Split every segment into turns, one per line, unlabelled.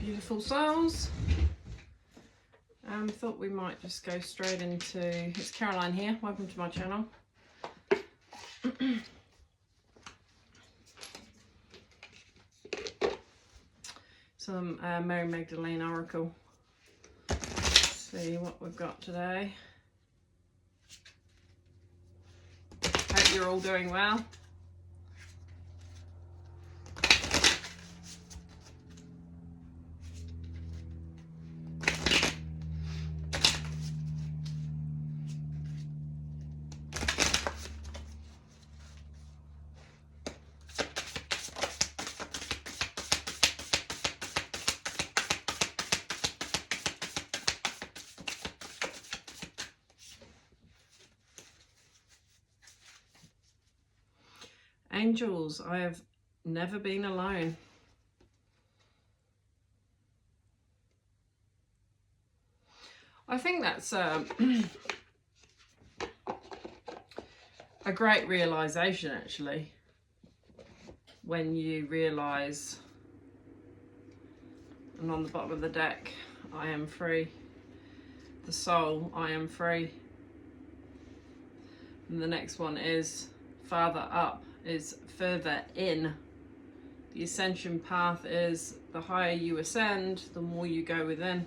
Beautiful souls. Thought we might just go straight into, it's Caroline here, welcome to my channel. Some Mary Magdalene Oracle. Let's see what we've got today. Hope you're all doing well. Angels, I have never been alone. I think that's a great realization, actually, when you realize, and on the bottom of the deck, I am free. The soul, I am free. And the next one is farther up, is further in. The ascension path is the higher you ascend, the more you go within.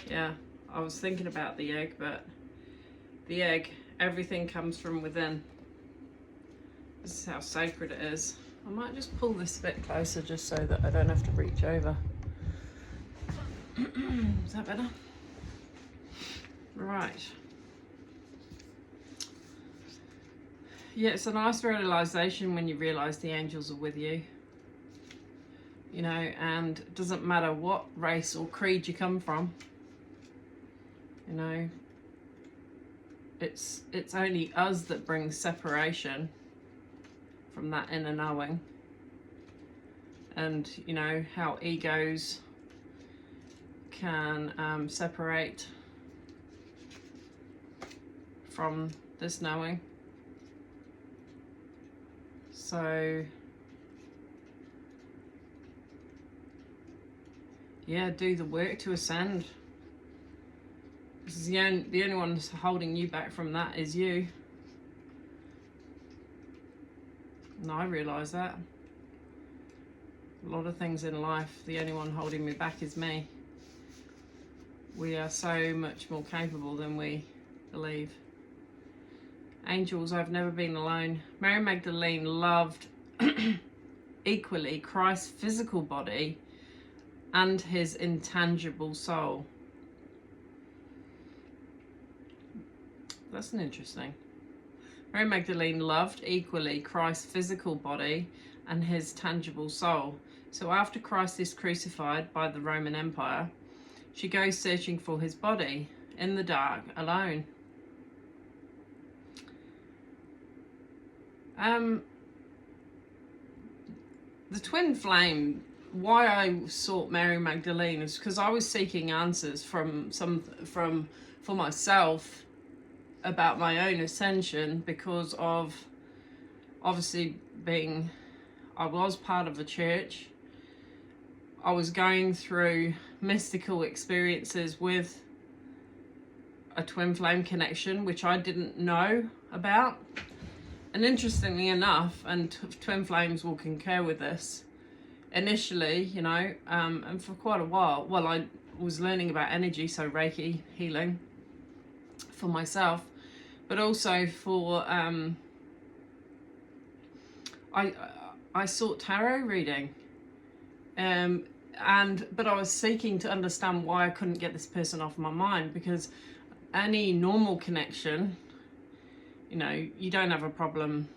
Yeah, I was thinking about the egg, but the egg, everything comes from within. This is how sacred it is. I might just pull this a bit closer just so that I don't have to reach over. Is that better? Right. Yeah, it's a nice realization when you realize the angels are with you. You know, and it doesn't matter what race or creed you come from. You know, it's only us that brings separation from that inner knowing. And, you know, how egos can separate from this knowing. So, yeah, do the work to ascend. Because the only one that's holding you back from that is you. And I realise that. A lot of things in life, the only one holding me back is me. We are so much more capable than we believe. Angels, I've never been alone. Mary Magdalene loved equally Christ's physical body and his intangible soul. That's an interesting. Mary Magdalene loved equally Christ's physical body and his tangible soul. So after Christ is crucified by the Roman Empire, she goes searching for his body in the dark, alone. The twin flame, why I sought Mary Magdalene is because I was seeking answers for myself about my own ascension, because of obviously I was part of a church. I was going through mystical experiences with a twin flame connection, which I didn't know about. And interestingly enough, and twin flames will concur with this, initially, you know, and for quite a while, well, I was learning about energy, so Reiki healing for myself, but also for, I sought tarot reading, but I was seeking to understand why I couldn't get this person off my mind, because any normal connection, you know, you don't have a problem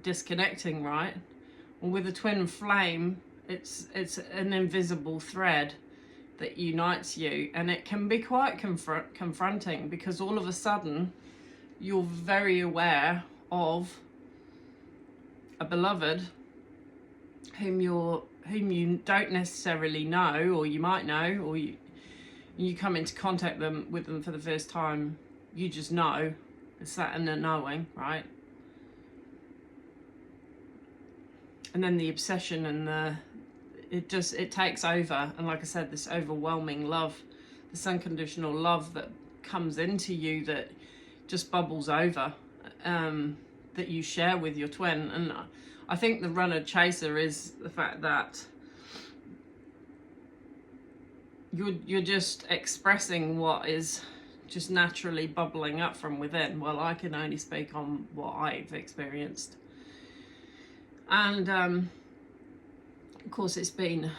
disconnecting, right? Well, with a twin flame, it's an invisible thread that unites you, and it can be quite confronting, because all of a sudden you're very aware of a beloved whom you don't necessarily know, or you might know, or you come into contact with them for the first time. You just know. It's that inner knowing, right? and then the obsession and it takes over. And like I said, this overwhelming love, this unconditional love that comes into you, that just bubbles over, that you share with your twin. And I think the runner chaser is the fact that you're just expressing what is just naturally bubbling up from within. Well, I can only speak on what I've experienced. And of course it's been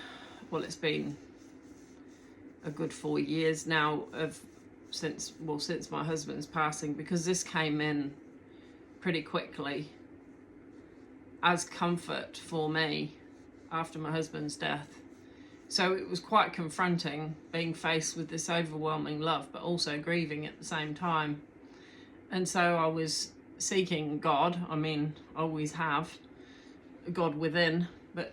a good 4 years now since my husband's passing, because this came in pretty quickly as comfort for me after my husband's death. So it was quite confronting, being faced with this overwhelming love, but also grieving at the same time. And so I was seeking God. I mean, I always have God within, but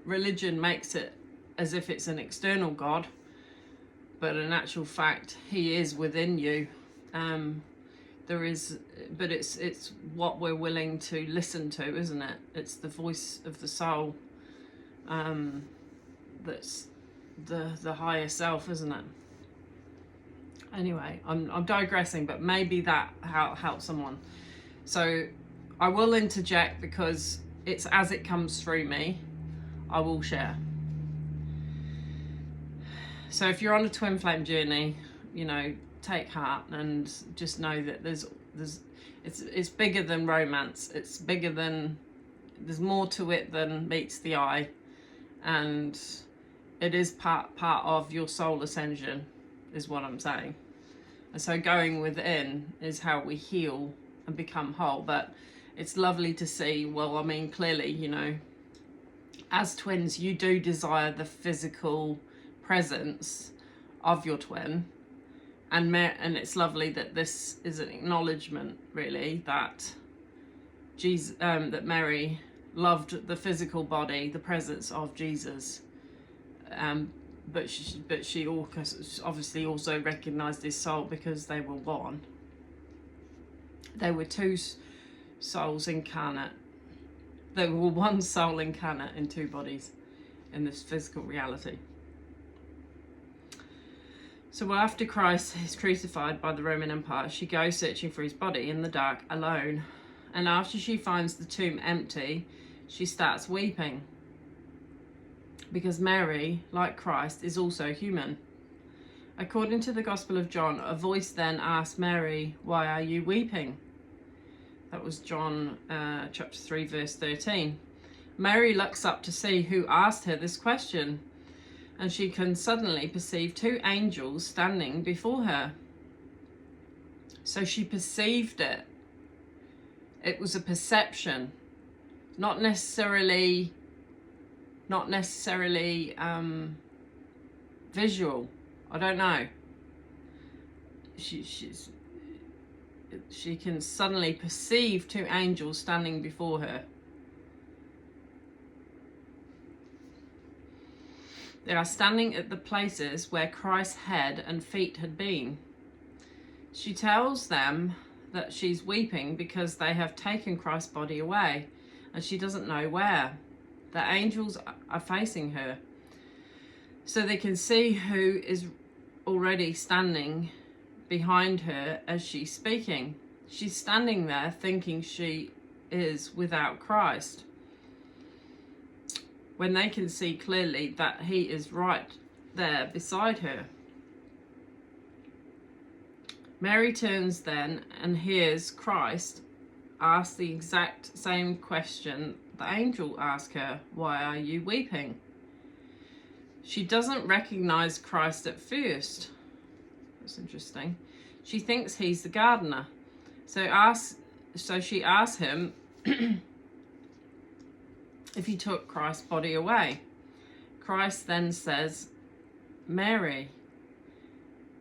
religion makes it as if it's an external God, but in actual fact, He is within you. But it's what we're willing to listen to, isn't it? It's the voice of the soul. That's the higher self, isn't it? Anyway, I'm digressing, but maybe that helps someone. So I will interject, because it's as it comes through me, I will share. So if you're on a twin flame journey, take heart and just know that it's bigger than romance. It's bigger than, there's more to it than meets the eye, and it is part of your soul ascension, is what I'm saying. And so going within is how we heal and become whole. But it's lovely to see, well, I mean, clearly, as twins, you do desire the physical presence of your twin. And it's lovely that this is an acknowledgement, really, that Jesus, that Mary loved the physical body, the presence of Jesus. But she obviously also recognised his soul, because they were one. They were two souls incarnate. They were one soul incarnate in two bodies in this physical reality. So after Christ is crucified by the Roman Empire, she goes searching for his body in the dark alone. And after she finds the tomb empty, she starts weeping, because Mary, like Christ, is also human. According to the Gospel of John, a voice then asked Mary, "Why are you weeping?" That was John chapter 3, verse 13. Mary looks up to see who asked her this question, and she can suddenly perceive two angels standing before her. So she perceived it. It was a perception, not necessarily visual. I don't know. She can suddenly perceive two angels standing before her. They are standing at the places where Christ's head and feet had been. She tells them that she's weeping because they have taken Christ's body away, and she doesn't know where. The angels are facing her, so they can see who is already standing behind her as she's speaking. She's standing there thinking she is without Christ, when they can see clearly that he is right there beside her. Mary turns then and hears Christ ask the exact same question the angel asked her, "Why are you weeping?" She doesn't recognize Christ at first. That's interesting. She thinks he's the gardener. So she asks him if he took Christ's body away. Christ then says, "Mary."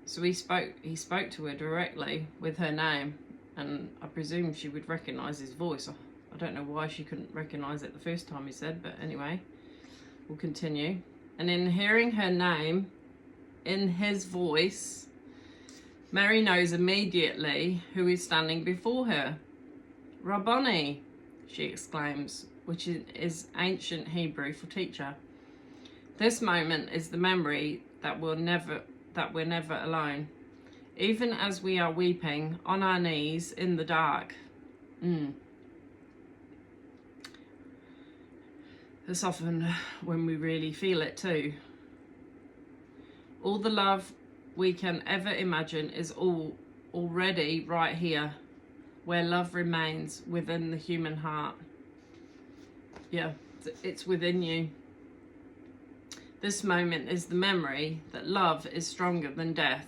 So he spoke to her directly with her name, and I presume she would recognize his voice. I don't know why she couldn't recognize it the first time he said, but anyway, we'll continue. And in hearing her name in his voice, Mary knows immediately who is standing before her. "Rabboni," she exclaims, which is ancient Hebrew for teacher. This moment is the memory that we're never alone, even as we are weeping on our knees in the dark. It's often when we really feel it too. All the love we can ever imagine is already right here, where love remains within the human heart. Yeah, it's within you. This moment is the memory that love is stronger than death.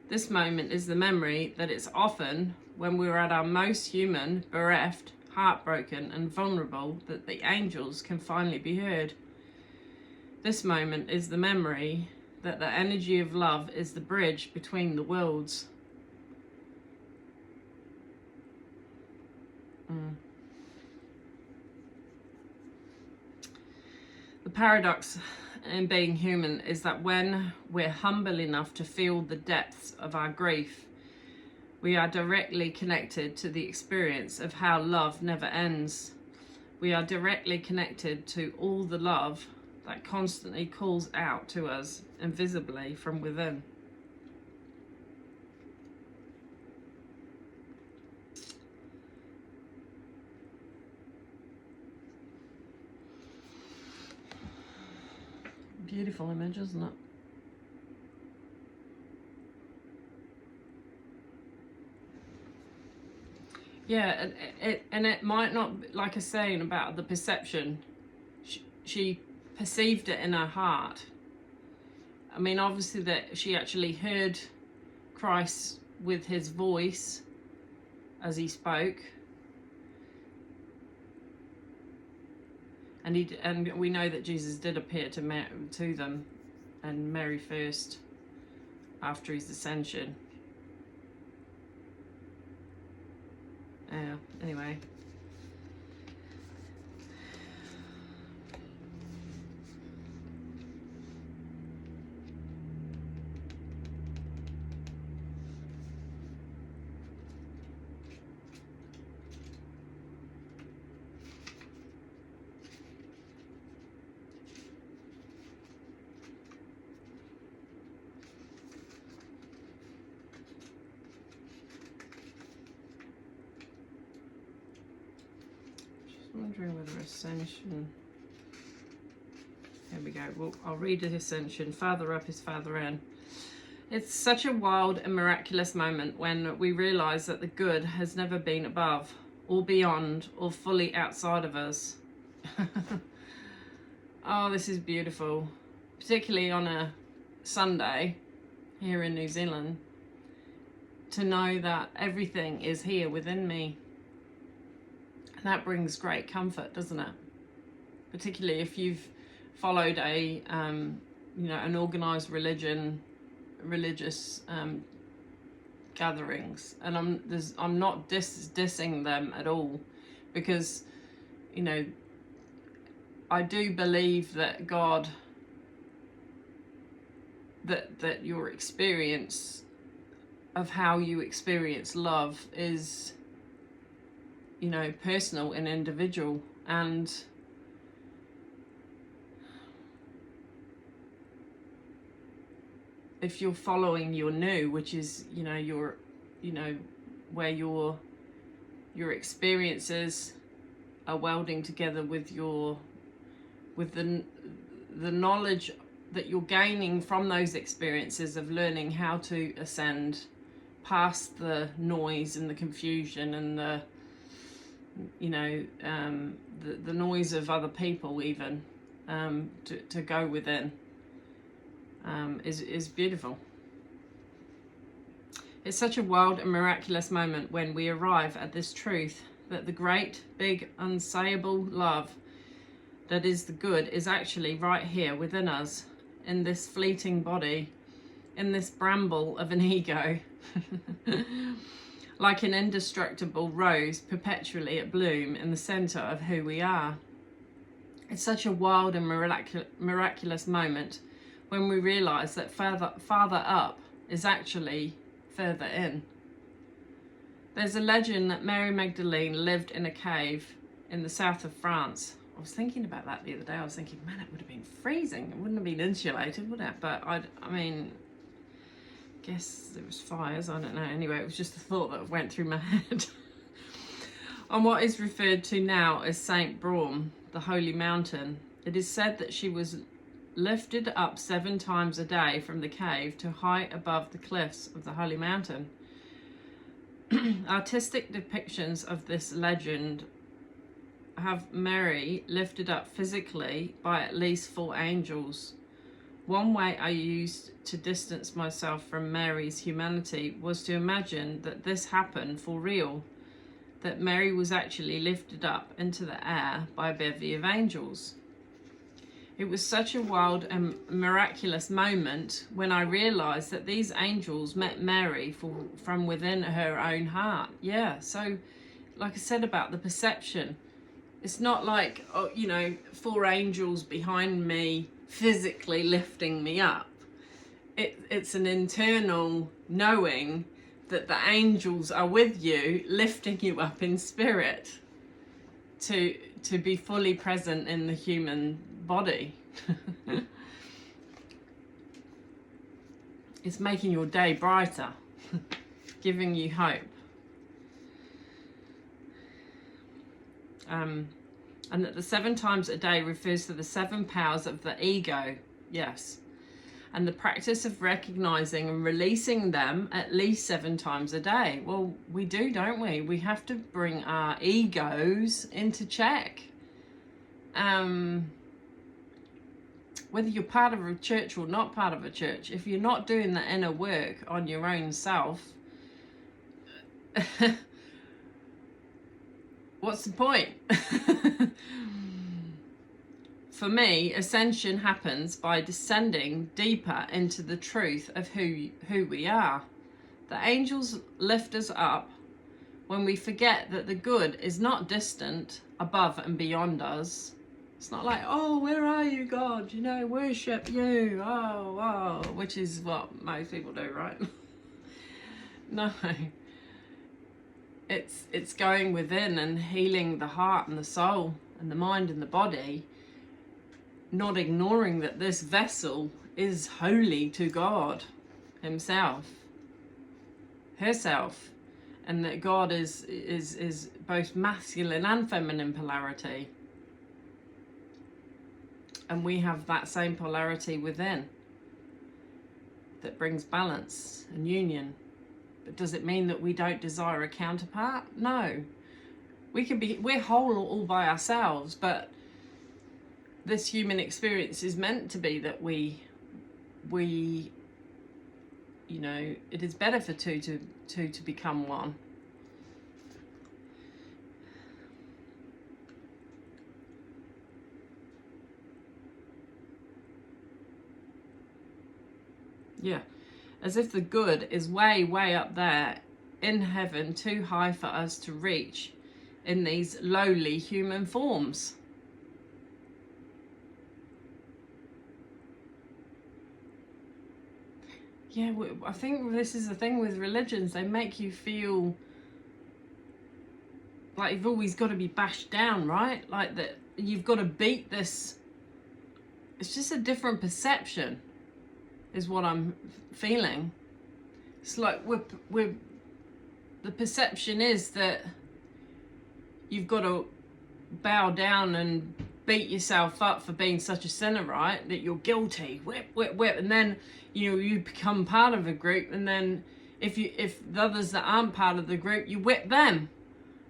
This moment is the memory that it's often when we're at our most human, bereft, heartbroken and vulnerable that the angels can finally be heard. This moment is the memory that the energy of love is the bridge between the worlds. The paradox in being human is that when we're humble enough to feel the depths of our grief, we are directly connected to the experience of how love never ends. We are directly connected to all the love that constantly calls out to us invisibly from within. Beautiful image, isn't it? Yeah, and it might not, like I was saying about the perception, she perceived it in her heart. I mean, obviously that she actually heard Christ with his voice as he spoke. And we know that Jesus did appear to them, and Mary first after his ascension. Anyway. Wondering whether Ascension. Here we go. Well, I'll read the Ascension. Father up is Father in. It's such a wild and miraculous moment when we realise that the good has never been above, or beyond, or fully outside of us. Oh, this is beautiful. Particularly on a Sunday here in New Zealand. To know that everything is here within me. That brings great comfort, doesn't it? Particularly if you've followed an organised religious gatherings, and I'm not dissing them at all, because I do believe that God, that your experience of how you experience love is personal and individual, and if you're following your new, which is where your experiences are welding together with the knowledge that you're gaining from those experiences of learning how to ascend past the noise and the confusion and the noise of other people, even to go within, is beautiful. It's such a wild and miraculous moment when we arrive at this truth that the great, big, unsayable love that is the good is actually right here within us, in this fleeting body, in this bramble of an ego. Like an indestructible rose perpetually at bloom in the centre of who we are. It's such a wild and miraculous moment when we realise that farther up is actually further in. There's a legend that Mary Magdalene lived in a cave in the south of France. I was thinking about that the other day. I was thinking, man, it would have been freezing. It wouldn't have been insulated, would it? But I mean, guess there was fires. I don't know. Anyway, it was just a thought that went through my head. On what is referred to now as Saint Braum, the holy mountain, it is said that she was lifted up 7 times a day from the cave to height above the cliffs of the holy mountain. Artistic depictions of this legend have Mary lifted up physically by at least 4 angels. One way I used to distance myself from Mary's humanity was to imagine that this happened for real, that Mary was actually lifted up into the air by a bevy of angels. It was such a wild and miraculous moment when I realized that these angels met Mary from within her own heart. Yeah, so like I said about the perception, it's not like, oh, you know, 4 angels behind me physically lifting me up. It's an internal knowing that the angels are with you, lifting you up in spirit to be fully present in the human body. It's making your day brighter, giving you hope. And that the 7 times a day refers to the 7 powers of the ego, yes, and the practice of recognizing and releasing them at least 7 times a day. Well, we do, don't we? We have to bring our egos into check. Whether you're part of a church or not part of a church, if you're not doing the inner work on your own self, what's the point? For me, ascension happens by descending deeper into the truth of who we are. The angels lift us up when we forget that the good is not distant, above and beyond us. It's not like, oh, where are you, God? You know, worship you. Oh, which is what most people do, right? No. It's going within and healing the heart and the soul and the mind and the body, not ignoring that this vessel is holy to God himself, herself, and that God is both masculine and feminine polarity. And we have that same polarity within that brings balance and union. But does it mean that we don't desire a counterpart? No. We're whole all by ourselves, but this human experience is meant to be that we you know, it is better for two to become one. Yeah, as if the good is way, way up there in heaven, too high for us to reach in these lowly human forms. Yeah, I think this is the thing with religions. They make you feel like you've always got to be bashed down, right? Like that you've got to beat this. It's just a different perception is what I'm feeling. It's like we're the perception is that you've got to bow down and beat yourself up for being such a sinner, right? That you're guilty, whip, and then you become part of a group, and then if the others that aren't part of the group, you whip them.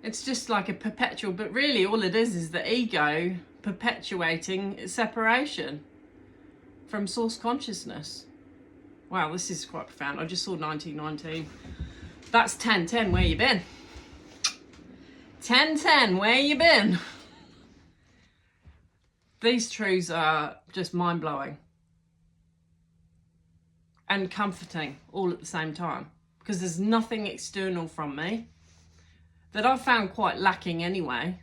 It's just like a perpetual, but really all it is the ego perpetuating separation from source consciousness. Wow, this is quite profound. I just saw 1919. That's 1010. Where you been? 1010. Where you been? These truths are just mind-blowing and comforting all at the same time, because there's nothing external from me that I've found quite lacking anyway,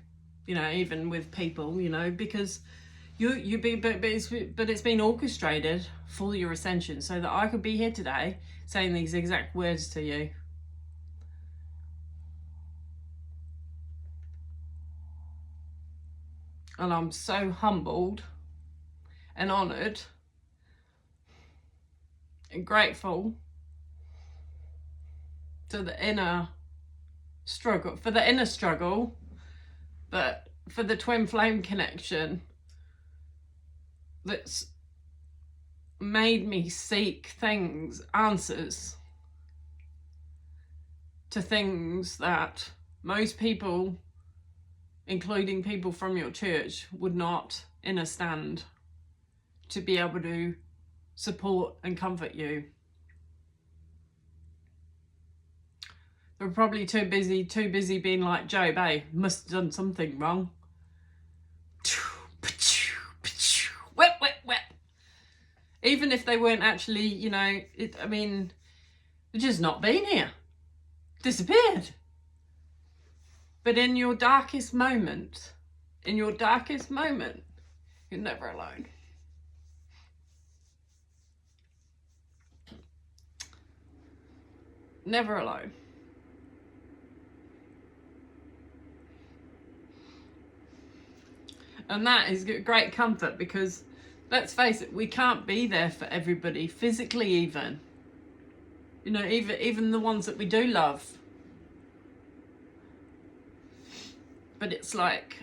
you know, even with people, you know, because but it's been orchestrated for your ascension so that I could be here today saying these exact words to you. And I'm so humbled and honoured and grateful to the inner struggle, but for the twin flame connection that's made me seek answers to things that most people, including people from your church, would not understand, to be able to support and comfort you. They're probably too busy being like, Job, hey, must have done something wrong. Whip, whip, whip. Even if they weren't actually, you know, they've just not been here. Disappeared. But in your darkest moment, you're never alone. Never alone. And that is great comfort, because let's face it, we can't be there for everybody, physically even. You know, even the ones that we do love. But it's like,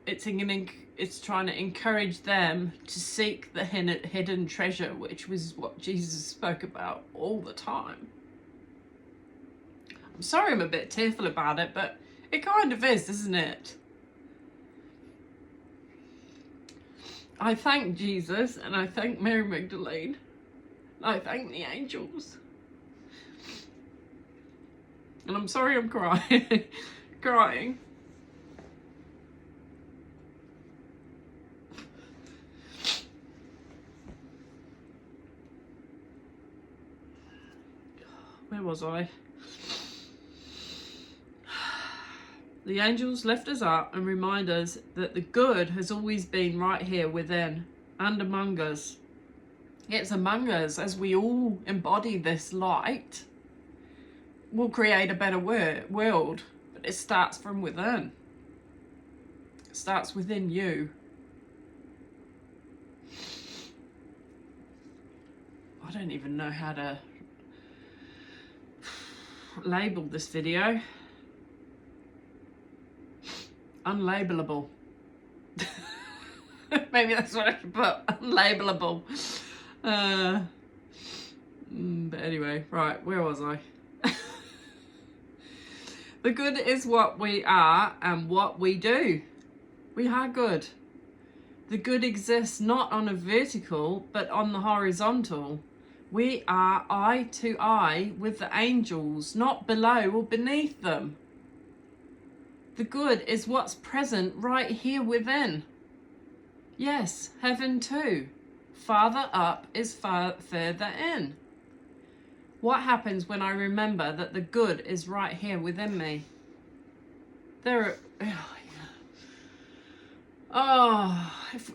it's trying to encourage them to seek the hidden treasure, which was what Jesus spoke about all the time. I'm sorry I'm a bit tearful about it, but it kind of is, isn't it? I thank Jesus, and I thank Mary Magdalene, and I thank the angels. And I'm sorry I'm crying. Crying. Where was I? The angels lift us up and remind us that the good has always been right here within and among us. It's among us. As we all embody this light, we'll create a better world. But it starts from within. It starts within you. I don't even know how to label this video. Unlabelable. Maybe that's what I should put. Unlabelable. But anyway, right, where was I? The good is what we are and what we do. We are good. The good exists not on a vertical, but on the horizontal. We are eye to eye with the angels, not below or beneath them. The good is what's present right here within. Yes, heaven too. Farther up is further in. What happens when I remember that the good is right here within me? If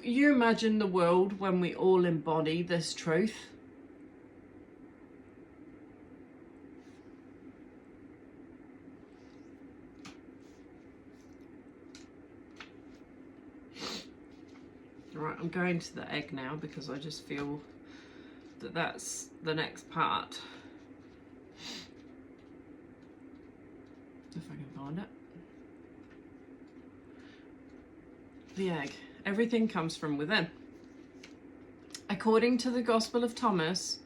you imagine the world when we all embody this truth. Right, I'm going to the egg now because I just feel that that's the next part. If I can find it. The egg. Everything comes from within. According to the Gospel of Thomas,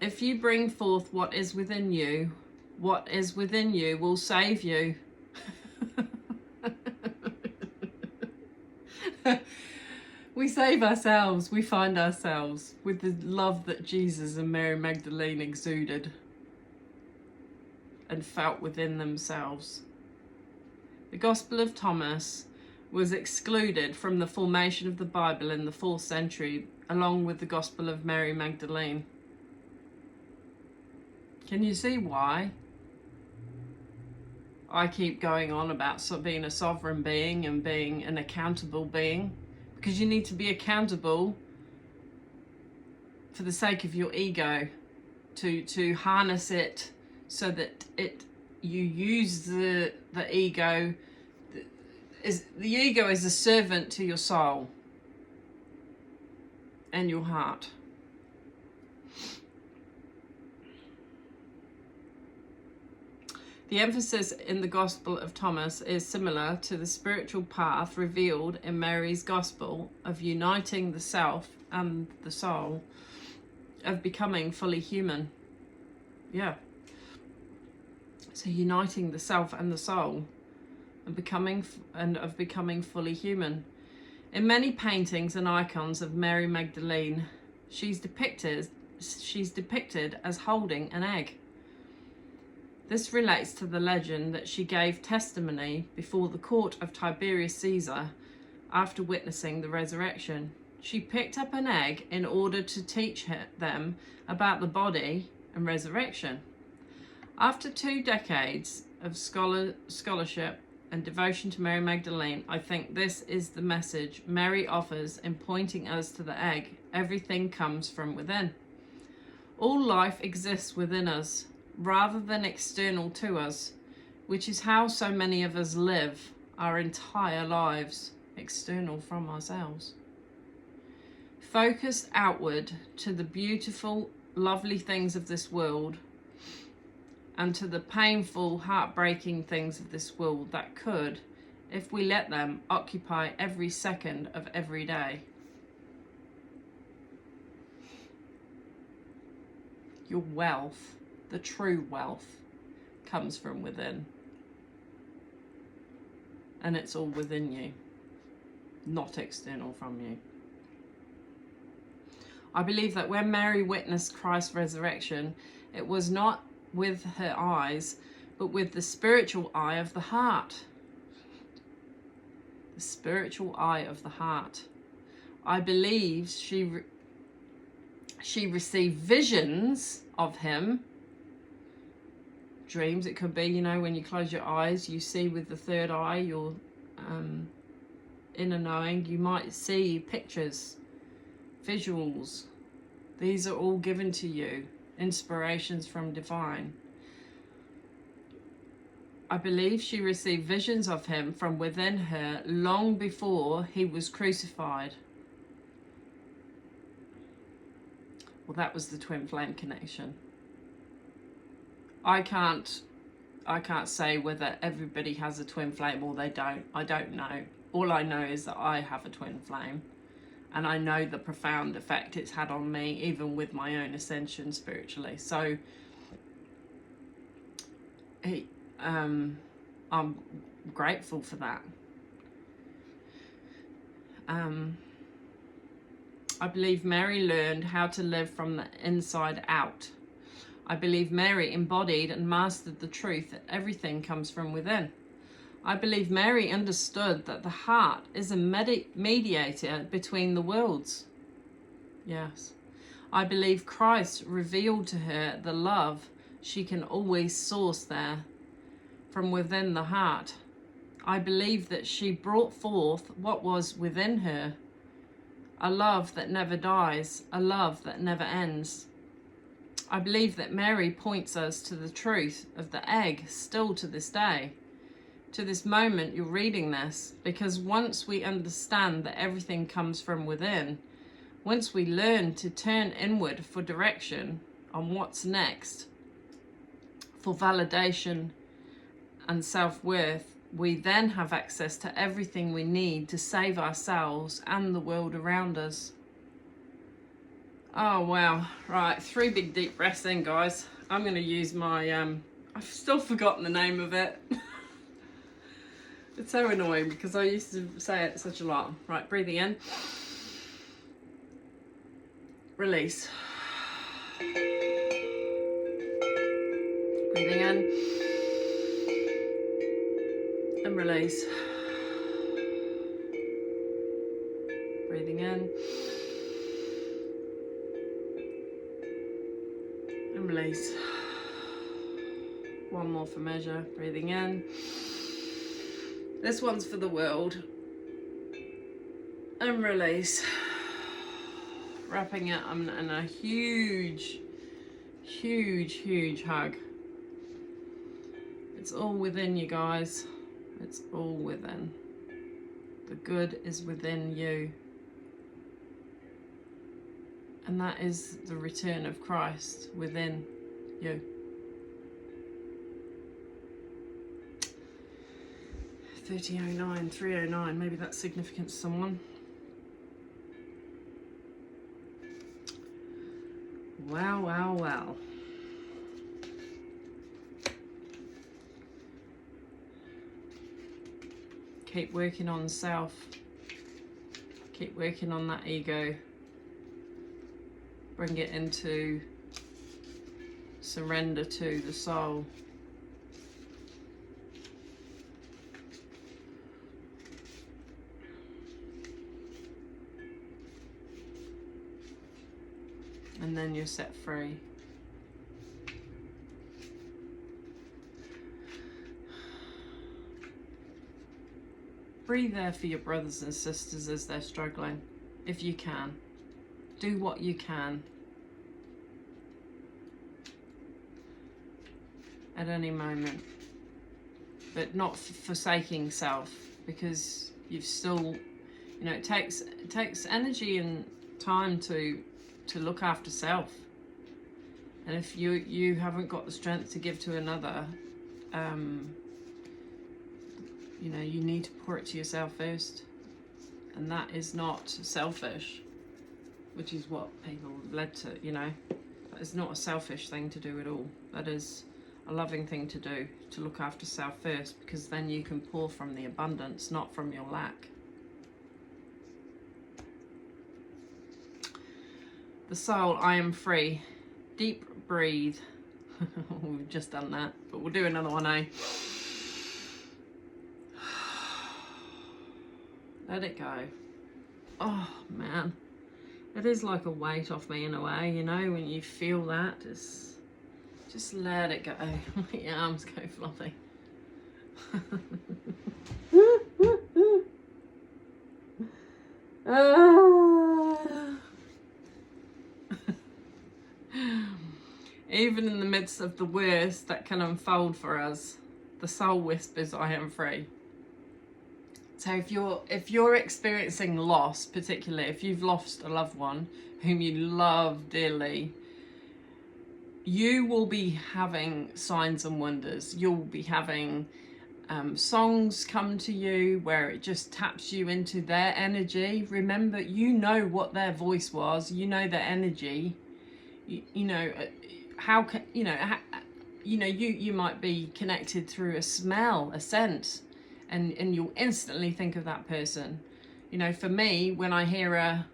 if you bring forth what is within you will save you. We save ourselves, we find ourselves with the love that Jesus and Mary Magdalene exuded and felt within themselves. The Gospel of Thomas was excluded from the formation of the Bible in the 4th century, along with the Gospel of Mary Magdalene. Can you see why I keep going on about being a sovereign being and being an accountable being? Because you need to be accountable for the sake of your ego, to harness it so that you use the ego the ego is a servant to your soul and your heart. The emphasis in the Gospel of Thomas is similar to the spiritual path revealed in Mary's Gospel of uniting the self and the soul, of becoming fully human. Yeah. So uniting the self and the soul and becoming fully human. In many paintings and icons of Mary Magdalene, she's depicted as holding an egg. This relates to the legend that she gave testimony before the court of Tiberius Caesar after witnessing the resurrection. She picked up an egg in order to teach them about the body and resurrection. After 2 decades of scholarship and devotion to Mary Magdalene, I think this is the message Mary offers in pointing us to the egg. Everything comes from within. All life exists within us, rather than external to us, which is how so many of us live our entire lives, external from ourselves. Focused outward to the beautiful, lovely things of this world and to the painful, heartbreaking things of this world that could, if we let them, occupy every second of every day. Your wealth, the true wealth, comes from within. And it's all within you, not external from you. I believe that when Mary witnessed Christ's resurrection, it was not with her eyes, but with the spiritual eye of the heart. The spiritual eye of the heart. I believe she received visions of him. Dreams, it could be, you know, when you close your eyes, you see with the third eye, your inner knowing, you might see pictures, visuals. These are all given to you, inspirations from divine. I believe she received visions of him from within her long before he was crucified. Well, that was the twin flame connection. I can't say whether everybody has a twin flame or they don't. I don't know. All I know is that I have a twin flame, and I know the profound effect it's had on me, even with my own ascension spiritually. So I'm grateful for that. I believe Mary learned how to live from the inside out. I believe Mary embodied and mastered the truth that everything comes from within. I believe Mary understood that the heart is a mediator between the worlds. Yes. I believe Christ revealed to her the love she can always source there from within the heart. I believe that she brought forth what was within her, a love that never dies, a love that never ends. I believe that Mary points us to the truth of the egg still to this day, to this moment you're reading this, because once we understand that everything comes from within, once we learn to turn inward for direction on what's next, for validation and self-worth, we then have access to everything we need to save ourselves and the world around us. Oh wow, right, 3 big deep breaths in, guys. I'm going to use my, I've still forgotten the name of it. It's so annoying because I used to say it such a lot. Right, breathing in. Release. Breathing in. And release. Breathing in. And release. One more for measure. Breathing in. This one's for the world. And release. Wrapping it in a huge, huge, huge hug. It's all within you guys. It's all within. The good is within you. And that is the return of Christ within you. 3009, 309, maybe that's significant to someone. Wow, wow, wow. Keep working on self. Keep working on that ego. Bring it into surrender to the soul. And then you're set free. Breathe there for your brothers and sisters as they're struggling, if you can. Do what you can at any moment, but not forsaking self, because you've still, you know, it takes energy and time to look after self. And if you haven't got the strength to give to another, you know, you need to pour it to yourself first. And that is not selfish, which is what people led to, you know. That is not a selfish thing to do at all. That is a loving thing to do, to look after self first, because then you can pour from the abundance, not from your lack. The soul, I am free. Deep breathe. We've just done that, but we'll do another one, eh? Let it go. Oh, man. It is like a weight off me in a way, you know, when you feel that. Just let it go. My arms go fluffy. Even in the midst of the worst that can unfold for us, the soul whispers, I am free. So if you're experiencing loss, particularly if you've lost a loved one whom you love dearly, you will be having signs and wonders. You'll be having songs come to you where it just taps you into their energy. Remember, you know what their voice was. You know their energy. You know how can you might be connected through a smell, a scent, and you'll instantly think of that person. You know, for me, when I hear a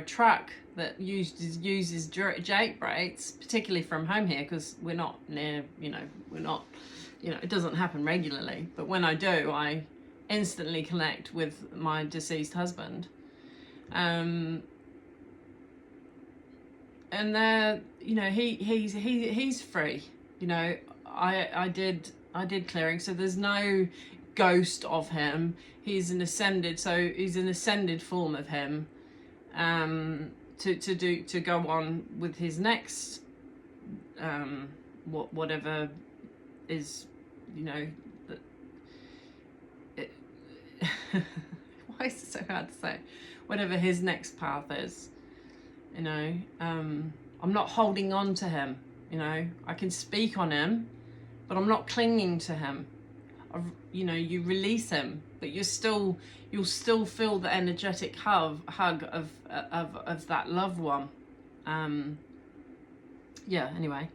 truck that uses Jake brakes, particularly from home here, because we're not near, it doesn't happen regularly, but when I do, I instantly connect with my deceased husband. And he's free. You know, I did clearing, so there's no ghost of him. He's an ascended form of him. To go on with his next whatever is, you know, why is it so hard to say? Whatever his next path is, you know. I'm not holding on to him, you know. I can speak on him, but I'm not clinging to him. You release him, but you'll still feel the energetic hug of that loved one. Anyway.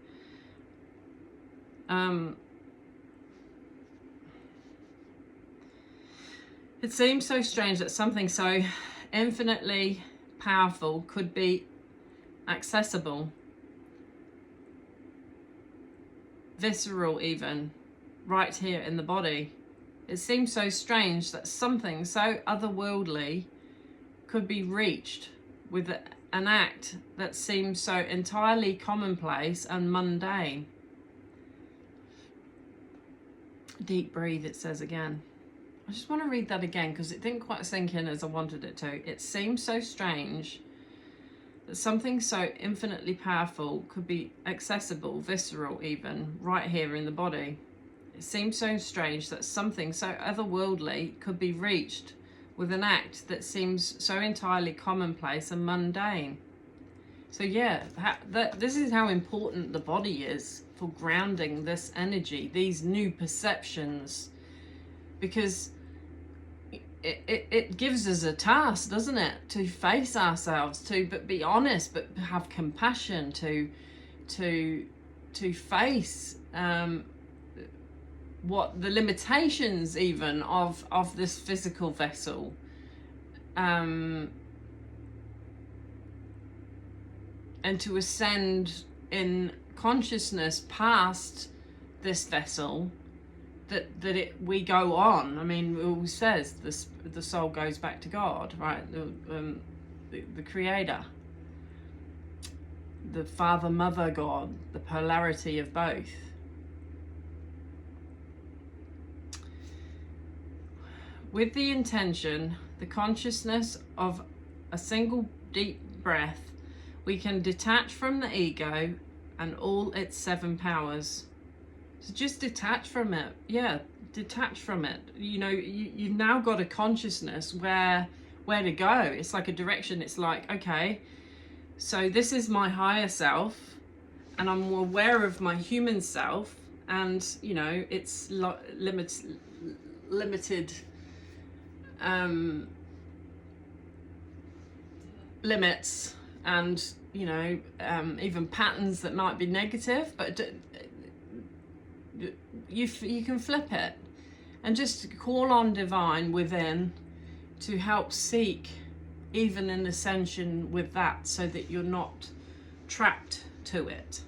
It seems so strange that something so infinitely powerful could be accessible, visceral even, right here in the body. It seems so strange that something so otherworldly could be reached with an act that seems so entirely commonplace and mundane. Deep breathe, it says again. I just want to read that again because it didn't quite sink in as I wanted it to. It seems so strange that something so infinitely powerful could be accessible, visceral even, right here in the body. It seems so strange that something so otherworldly could be reached with an act that seems so entirely commonplace and mundane. So yeah, this is how important the body is for grounding this energy, these new perceptions, because it gives us a task, doesn't it, to face ourselves, to be honest, but have compassion, to face what the limitations even of this physical vessel, and to ascend in consciousness past this vessel, that we go on. I mean, it always says the soul goes back to God, right? The Creator, the Father, Mother, God, the polarity of both. With the intention, the consciousness of a single deep breath, we can detach from the ego and all its 7 powers. So just detach from it. Yeah, detach from it. You know, you've now got a consciousness where to go. It's like a direction. It's like, okay, so this is my higher self, and I'm aware of my human self, and you know, it's limited limits, and you know, even patterns that might be negative, but you can flip it and just call on divine within to help seek even an ascension with that, so that you're not trapped to it.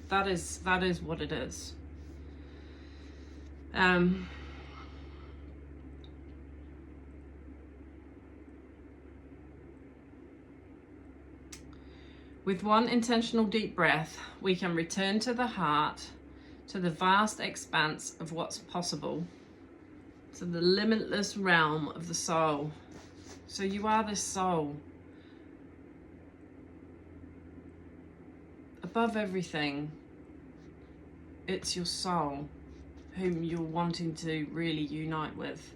That is what it is. With one intentional deep breath, we can return to the heart, to the vast expanse of what's possible, to the limitless realm of the soul. So you are this soul. Above everything, it's your soul whom you're wanting to really unite with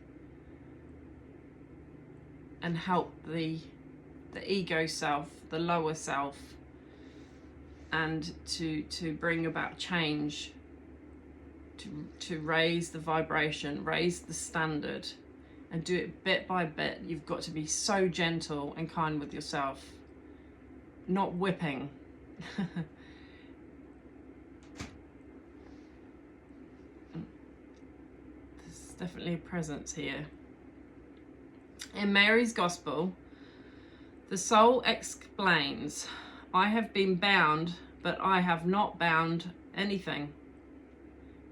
and help the ego self, the lower self, and to bring about change, to raise the vibration, raise the standard, and do it bit by bit. You've got to be so gentle and kind with yourself, not whipping. There's definitely a presence here. In Mary's Gospel, the soul explains, I have been bound, but I have not bound anything.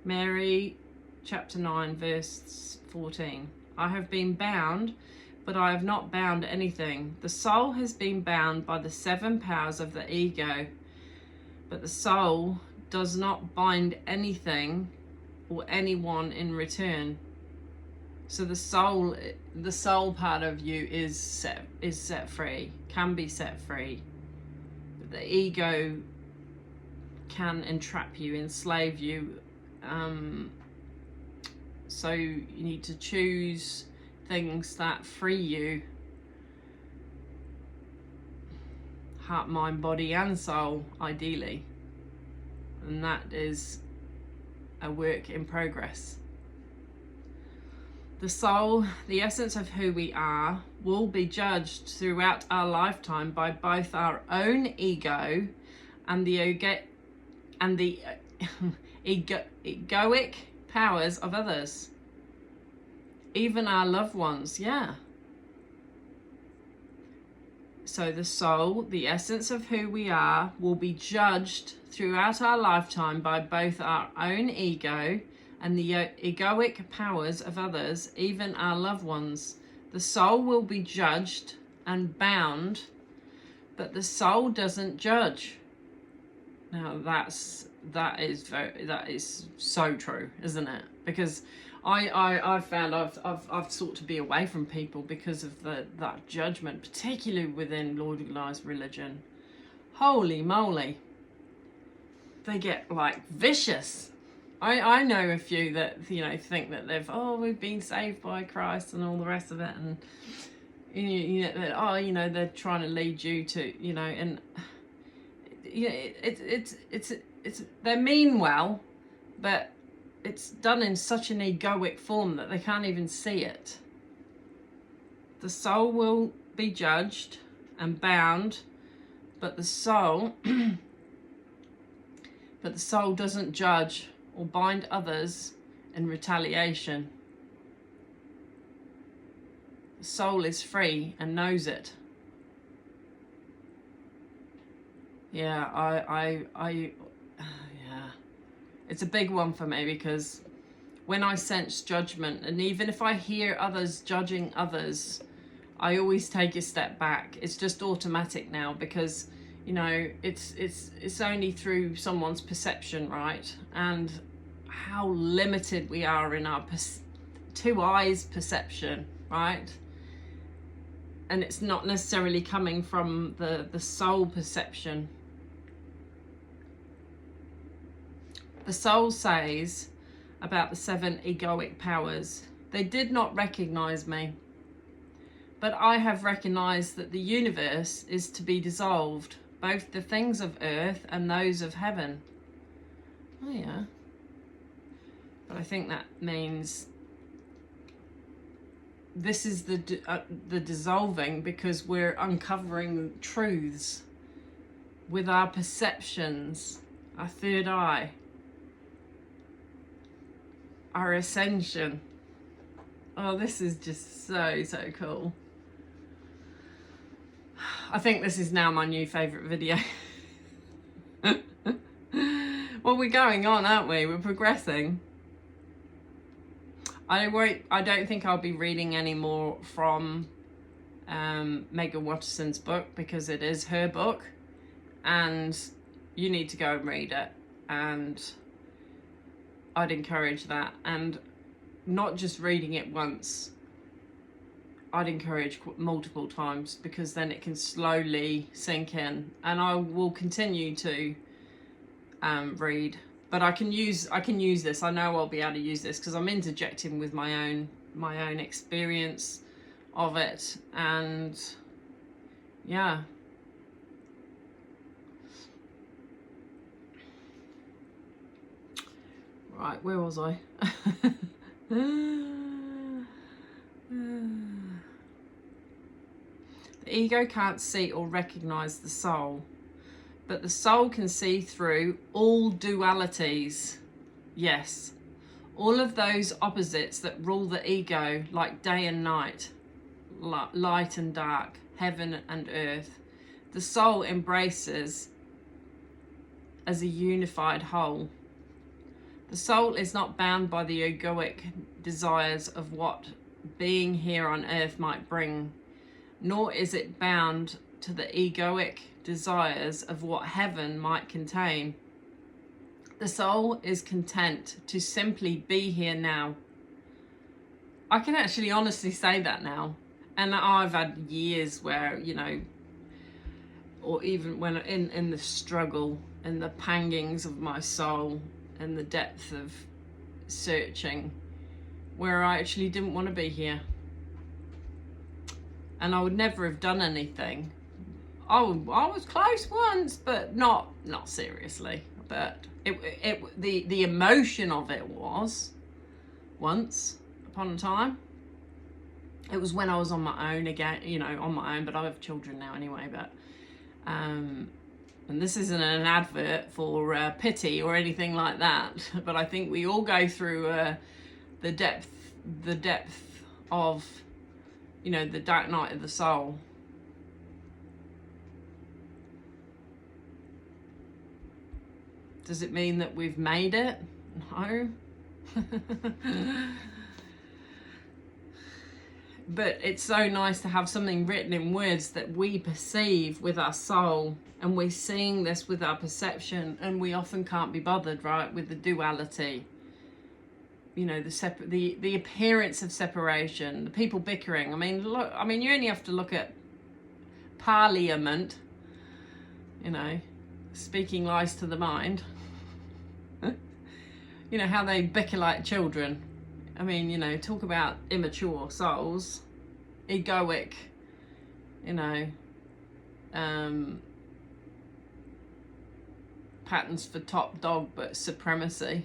Mary chapter 9 verse 14. I have been bound, but I have not bound anything. The soul has been bound by the 7 powers of the ego, but the soul does not bind anything or anyone in return. So the soul part of you is set free, can be set free. But the ego can entrap you, enslave you. So you need to choose things that free you, heart, mind, body and soul, ideally. And that is a work in progress. The soul, the essence of who we are, will be judged throughout our lifetime by both our own ego and the egoic powers of others, even our loved ones. Yeah. So the soul, the essence of who we are, will be judged throughout our lifetime by both our own ego and the egoic powers of others, even our loved ones. The soul will be judged and bound, but the soul doesn't judge. Now that is so true, isn't it? Because I've found I've sought to be away from people because of that judgment, particularly within organized religion. Holy moly, they get like vicious. I know a few that, you know, think that we've been saved by Christ and all the rest of it, and you know that, you know, they're trying to lead you to, you know, and you know, it's they mean well, but it's done in such an egoic form that they can't even see it. The soul will be judged and bound, but the soul doesn't judge or bind others in retaliation. The soul is free and knows it. Yeah, yeah. It's a big one for me, because when I sense judgment, and even if I hear others judging others, I always take a step back. It's just automatic now, because, you know, it's only through someone's perception, right? And how limited we are in our two eyes perception, right? And it's not necessarily coming from the soul perception. The soul says about the 7 egoic powers, they did not recognize me, but I have recognized that the universe is to be dissolved, both the things of earth and those of heaven. Oh yeah. But I think that means this is the dissolving, because we're uncovering truths with our perceptions, our third eye, our ascension. Oh, this is just so cool. I think this is now my new favourite video. Well, we're going on, aren't we? We're progressing. I don't think I'll be reading any more from Megan Watterson's book, because it is her book and you need to go and read it, and I'd encourage that. And not just reading it once, I'd encourage multiple times, because then it can slowly sink in. And I will continue to read, but I can use this. I know I'll be able to use this, because I'm interjecting with my own experience of it. And yeah, right, where was I? The ego can't see or recognize the soul, but the soul can see through all dualities. Yes, all of those opposites that rule the ego, like day and night, light and dark, heaven and earth. The soul embraces as a unified whole. The soul is not bound by the egoic desires of what being here on earth might bring, nor is it bound to the egoic desires of what heaven might contain. The soul is content to simply be here now. I can actually honestly say that now. And I've had years where, you know, or even when in the struggle and the pangings of my soul and the depth of searching, where I actually didn't want to be here. And I would never have done anything. I was close once, but not seriously. But the emotion of it was once upon a time. It was when I was on my own again, you know, on my own, but I have children now anyway. But and this isn't an advert for pity or anything like that. But I think we all go through the depth of, you know, the dark night of the soul. Does it mean that we've made it? No. But it's so nice to have something written in words that we perceive with our soul, and we're seeing this with our perception, and we often can't be bothered, right, with the duality. You know, the appearance of separation, the people bickering. I mean, look, I mean, you only have to look at Parliament, you know, speaking lies to the mind. you know, how they bicker like children. I mean, you know, talk about immature souls, egoic, you know, patterns for top dog, but supremacy.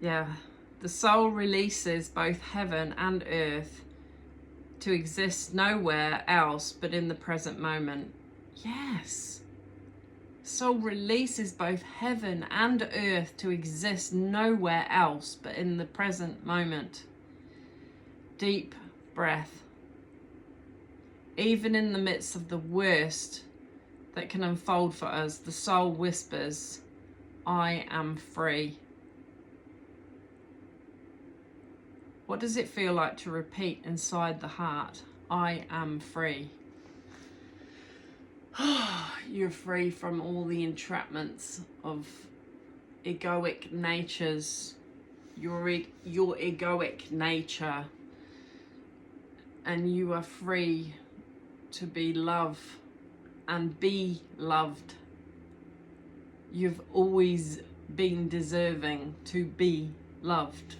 Yeah, the soul releases both heaven and earth to exist nowhere else but in the present moment. Yes. Soul releases both heaven and earth to exist nowhere else but in the present moment. Deep breath. Even in the midst of the worst that can unfold for us, the soul whispers, I am free. What does it feel like to repeat inside the heart, I am free? You're free from all the entrapments of egoic natures, your egoic nature, and you are free to be love and be loved. You've always been deserving to be loved.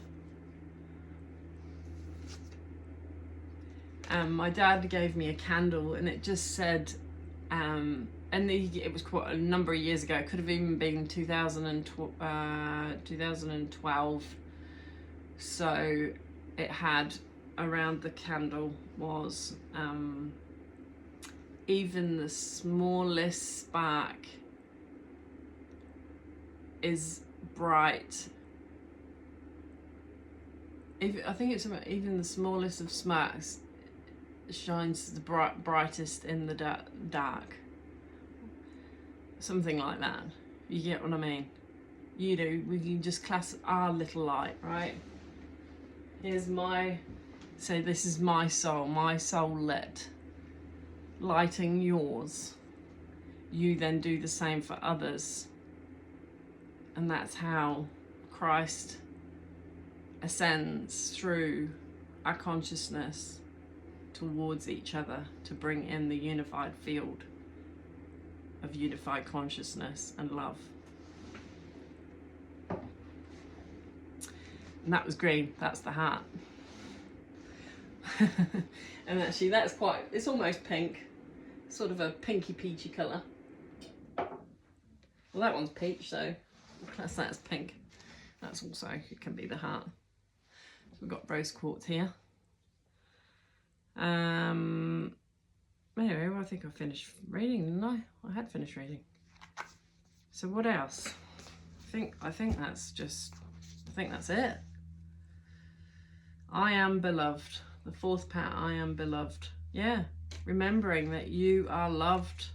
My dad gave me a candle and it just said, it was quite a number of years ago, it could have even been 2012. So it had, around the candle was, even the smallest spark is bright. I think it's about even the smallest of sparks shines the brightest in the dark. Something like that. You get what I mean? You do. We can just class our little light, right? Here's this is my soul lit, lighting yours. You then do the same for others. And that's how Christ ascends through our consciousness towards each other to bring in the unified field of unified consciousness and love. And that was green, that's the heart. And actually that's it's almost pink, sort of a pinky peachy colour. Well, that one's peach, so we'll class that as pink. That's also, it can be the heart. So we've got rose quartz here. Anyway, well, I think I finished reading, didn't I? I had finished reading. So what else? I think that's it. I am beloved. The fourth part, I am beloved. Yeah, remembering that you are loved.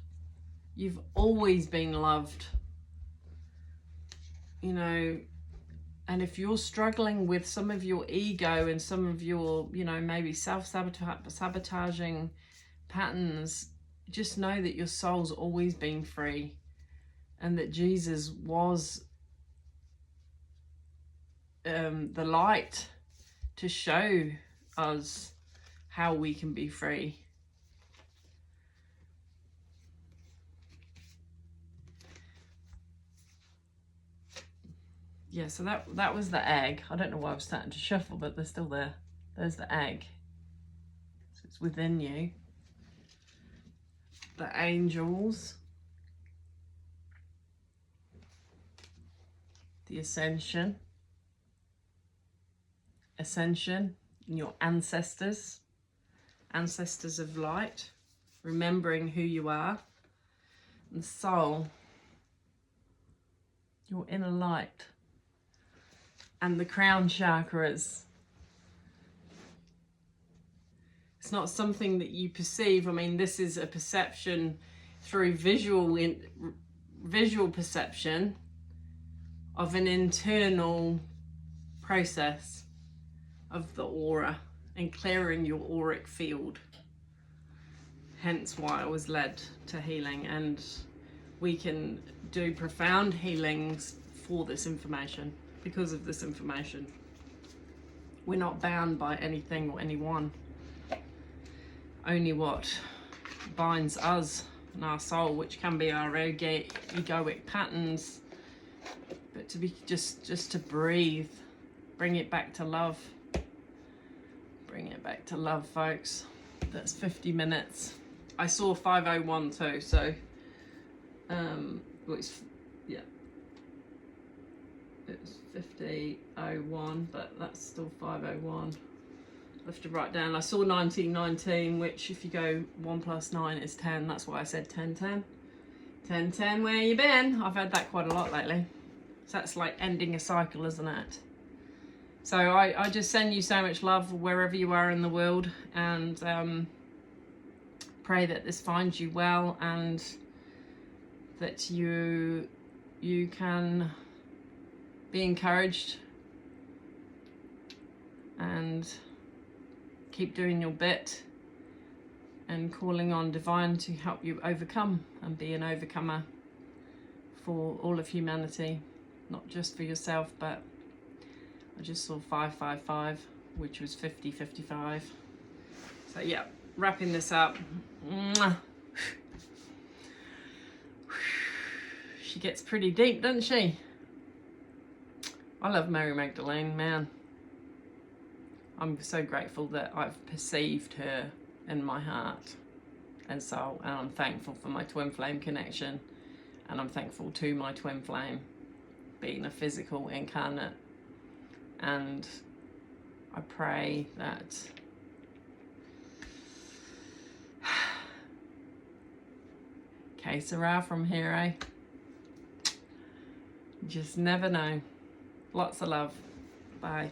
You've always been loved. You know, and if you're struggling with some of your ego and some of your, you know, maybe self-sabotaging patterns, just know that your soul's always been free and that Jesus was the light to show us how we can be free. Yeah, so that was the egg. I don't know why I was starting to shuffle, but they're still there. There's the egg. So it's within you. The angels. The ascension. Ascension. And your ancestors. Ancestors of light. Remembering who you are. And soul. Your inner light. And the crown chakras. It's not something that you perceive. I mean, this is a perception through visual perception of an internal process of the aura and clearing your auric field. Hence why I was led to healing, and we can do profound healings for this information. Because of this information, we're not bound by anything or anyone. Only what binds us and our soul, which can be our egoic patterns, but to be just to breathe, bring it back to love. Bring it back to love, folks. That's 50 minutes. I saw 5:01 too, so it's, yeah, it's 50:01, but that's still 5:01. I have to write down. I saw 1919, which if you go 1 + 9 is 10. That's why I said 10:10. 10:10, where you been? I've had that quite a lot lately. So that's like ending a cycle, isn't it? So I just send you so much love wherever you are in the world, and pray that this finds you well, and that you can be encouraged and keep doing your bit and calling on divine to help you overcome and be an overcomer for all of humanity, not just for yourself. But I just saw 555, which was 50:55. So yeah, wrapping this up. She gets pretty deep, doesn't she? I love Mary Magdalene, man. I'm so grateful that I've perceived her in my heart and soul, and I'm thankful for my twin flame connection, and I'm thankful to my twin flame being a physical incarnate. And I pray that que sera from here, eh? You just never know. Lots of love. Bye.